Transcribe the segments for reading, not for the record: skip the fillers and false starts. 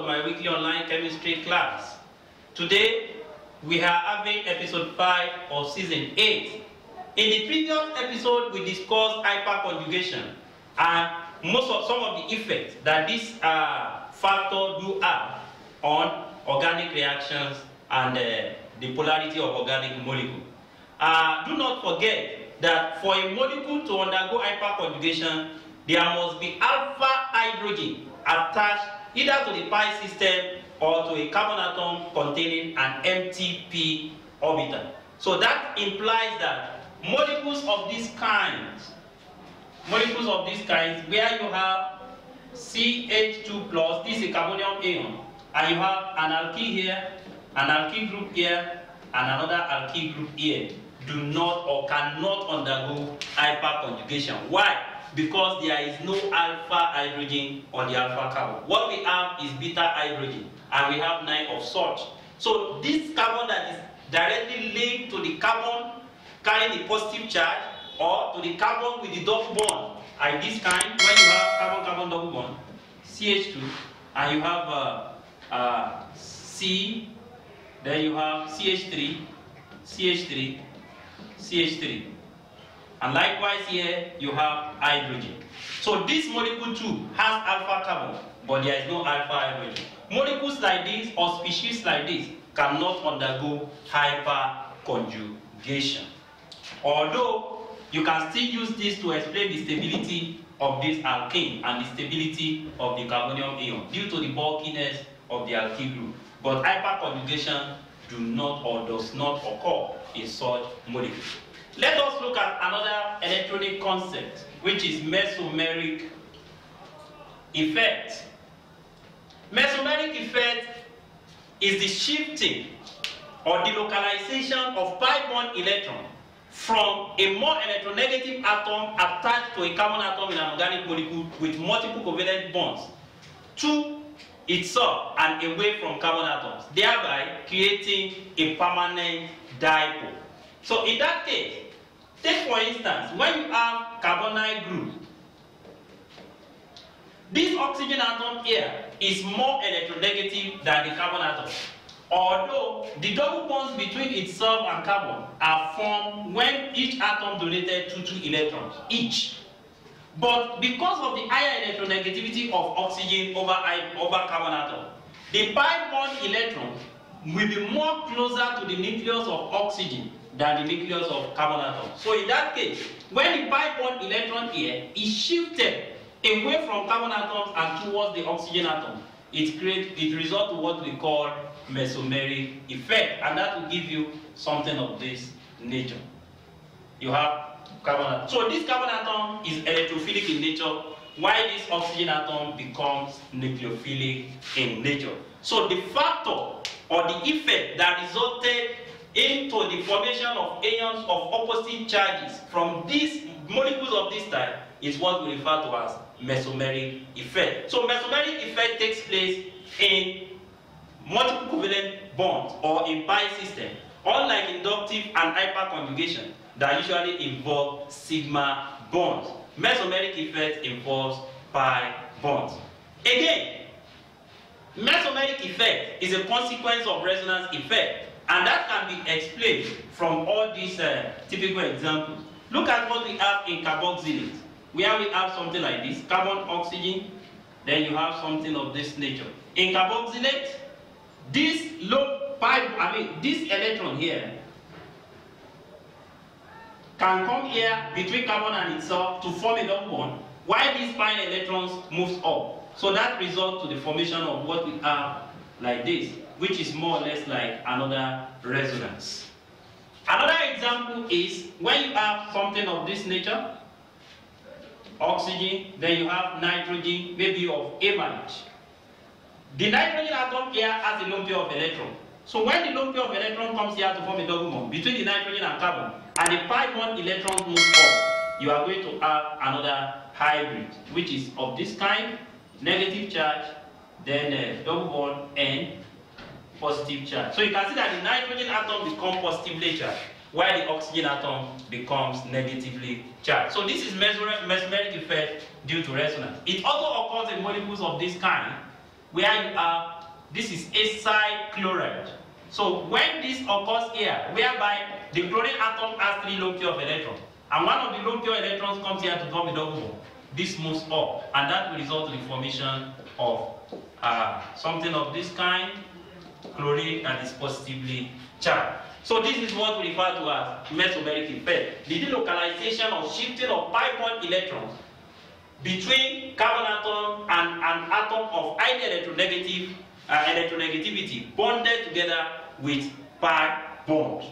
of my weekly online chemistry class. Today, we are having episode 5 of season 8. In the previous episode, we discussed hyperconjugation and some of the effects that this factor do have on organic reactions and the polarity of organic molecule. Do not forget that for a molecule to undergo hyperconjugation, there must be alpha hydrogen attached either to the pi system or to a carbon atom containing an empty p orbital. So that implies that molecules of this kind, where you have CH2 plus, this is a carbonium ion, and you have an alkyl here, an alkyl group here, and another alkyl group here, do not or cannot undergo hyperconjugation. Why? Because there is no alpha hydrogen on the alpha carbon. What we have is beta hydrogen, and we have 9 of such. So this carbon that is directly linked to the carbon carrying the positive charge, or to the carbon with the double bond, like this kind, when you have carbon-carbon double bond, CH2, and you have C, then you have CH3, CH3, CH3. And likewise here, you have hydrogen. So this molecule too has alpha carbon, but there is no alpha hydrogen. Molecules like this or species like this cannot undergo hyperconjugation. Although you can still use this to explain the stability of this alkane and the stability of the carbonium ion due to the bulkiness of the alkyl group. But hyperconjugation do not or does not occur in such molecules. Let us look at another electronic concept, which is mesomeric effect. Mesomeric effect is the shifting or delocalization of pi bond electron from a more electronegative atom attached to a carbon atom in an organic molecule with multiple covalent bonds to itself and away from carbon atoms, thereby creating a permanent dipole. So in that case, take for instance, when you have carbonyl group, this oxygen atom here is more electronegative than the carbon atom. Although the double bonds between itself and carbon are formed when each atom donated 2 electrons each. But because of the higher electronegativity of oxygen over carbon atom, the pi bond electron will be more closer to the nucleus of oxygen than the nucleus of carbon atom. So in that case, when the pi bond electron here is shifted away from carbon atoms and towards the oxygen atom, it results to what we call mesomeric effect, and that will give you something of this nature. You have carbon atom. So this carbon atom is electrophilic in nature, while this oxygen atom becomes nucleophilic in nature. So the factor or the effect that resulted into the formation of ions of opposite charges from these molecules of this type is what we refer to as mesomeric effect. So mesomeric effect takes place in multiple covalent bonds or in pi system, unlike inductive and hyperconjugation that usually involve sigma bonds. Mesomeric effect involves pi bonds. Again, mesomeric effect is a consequence of resonance effect, and that can be explained from all these typical examples. Look at what we have in carboxylate, where we have something like this, carbon, oxygen, then you have something of this nature. In carboxylate, this this electron here can come here between carbon and itself to form a double bond, while these pi electrons moves up. So that results to the formation of what we have like this, which is more or less like another resonance. Another example is when you have something of this nature, oxygen, then you have nitrogen, maybe of A marriage. The nitrogen atom here has a lone pair of electrons. So when the lone pair of electrons comes here to form a double bond between the nitrogen and carbon, and the pi bond electrons move up, you are going to have another hybrid, which is of this kind, negative charge, then double bond and positive charge. So you can see that the nitrogen atom becomes positively charged, while the oxygen atom becomes negatively charged. So this is mesomeric effect due to resonance. It also occurs in molecules of this kind, where you have This is acyl chloride. So when this occurs here, whereby the chlorine atom has 3 lone pair of electrons, and one of the lone pair electrons comes here to form a double bond, this moves up, and that will result in the formation of something of this kind, chlorine, that is positively charged. So this is what we refer to as mesomeric effect, the delocalization or shifting of pi bond electrons between carbon atom and an atom of high electronegativity bonded together with pi bond.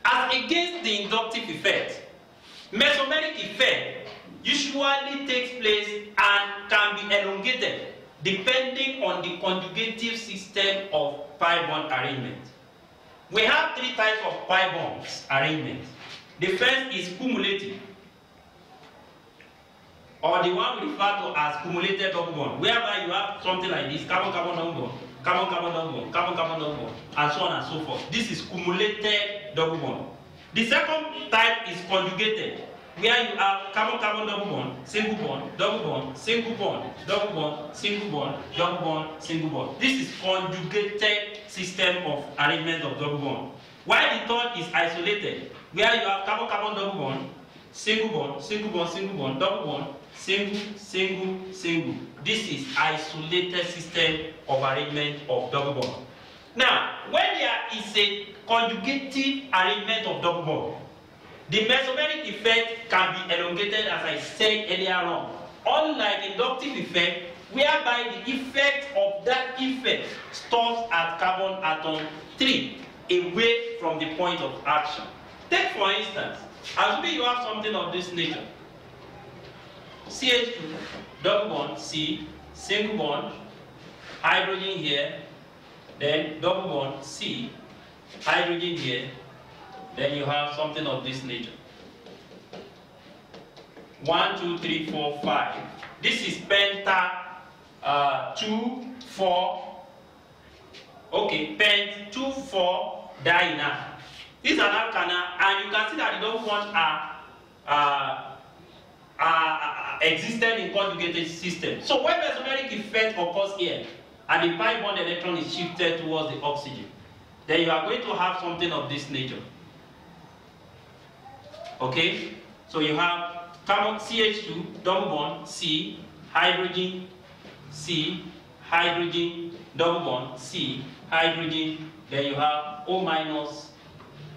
As against the inductive effect, mesomeric effect usually takes place and can be elongated depending on the conjugative system of pi bond arrangement. We have 3 types of pi bonds arrangement. The first is cumulative, or the one we refer to as cumulated double bond, whereby you have something like this: carbon-carbon double bond, carbon-carbon double bond, carbon-carbon double bond, and so on and so forth. This is cumulated double bond. The second type is conjugated, where you have carbon-carbon double bond, single bond, double bond, single bond, double bond, single bond, double bond, single bond. This is conjugated system of arrangement of double bond. While the third is isolated, where you have carbon-carbon double bond, single bond, single bond, single bond, double bond, single, single, single. This is isolated system of arrangement of double bond. Now, when there is a conjugative arrangement of double bond, the mesomeric effect can be elongated, as I said earlier on, unlike inductive effect, whereby the effect of that effect stops at carbon atom 3, away from the point of action. Take for instance, assuming you have something of this nature: CH2, double bond, C, single bond, hydrogen here, then double bond, C, hydrogen here, then you have something of this nature. 1, 2, 3, 4, 5. This is penta 2, 4. Okay, pent 2, 4 diena. This is an alkana, and you can see that the double bonds are existed in conjugated system. So when mesomeric effect occurs here, and the pi bond electron is shifted towards the oxygen, then you are going to have something of this nature. Okay, so you have carbon CH2, double bond, C, hydrogen, C, hydrogen, double bond, C, hydrogen, then you have O minus,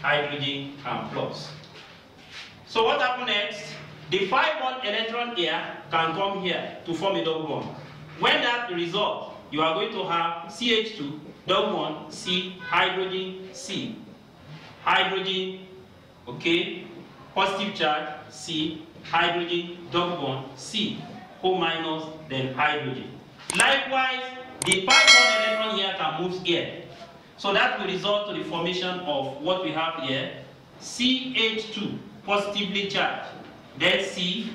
hydrogen, and plus. So what happens next? The pi bond electron here can come here to form a double bond. When that results, you are going to have CH2, double bond, C, hydrogen, C, hydrogen, okay, positive charge, C, hydrogen, double bond, C, O minus, then hydrogen. Likewise, the pi bond electron here can move here. So that will result to the formation of what we have here: CH2, positively charged, then C,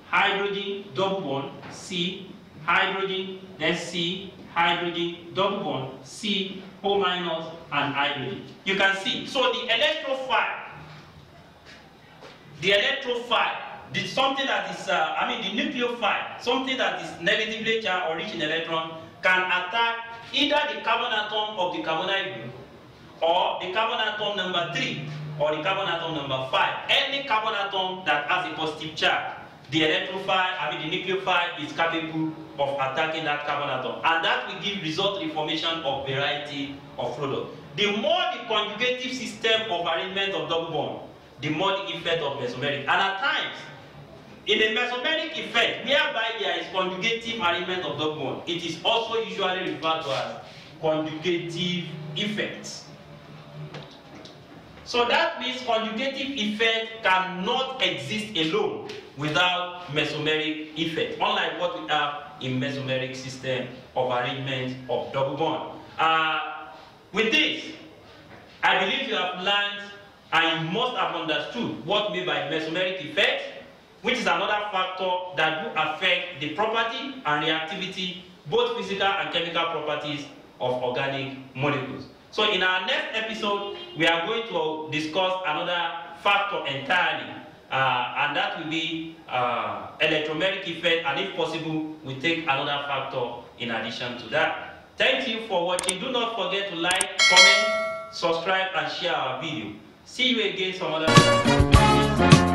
hydrogen, double bond, C, hydrogen, then C, hydrogen, double bond, C, O minus, and hydrogen. You can see. So the electrophile, something that is, the nucleophile, something that is negatively charged or rich in electron, can attack either the carbon atom of the carbonyl group, or the carbon atom number 3, or the carbon atom number 5. Any carbon atom that has a positive charge, the electrophile, the nucleophile is capable of attacking that carbon atom, and that will give result in the formation of variety of products. The more the conjugative system of arrangement of double bond, the more the effect of mesomeric. And at times, in a mesomeric effect, whereby there is conjugative arrangement of double bond, it is also usually referred to as conjugative effects. So that means conjugative effect cannot exist alone without mesomeric effect, unlike what we have in mesomeric system of arrangement of double bond. With this, I believe you have learned and you must have understood what we mean by mesomeric effect, which is another factor that will affect the property and reactivity, both physical and chemical properties of organic molecules. So in our next episode, we are going to discuss another factor entirely, and that will be electromeric effect, and if possible, we take another factor in addition to that. Thank you for watching. Do not forget to like, comment, subscribe and share our video. See you again some other time.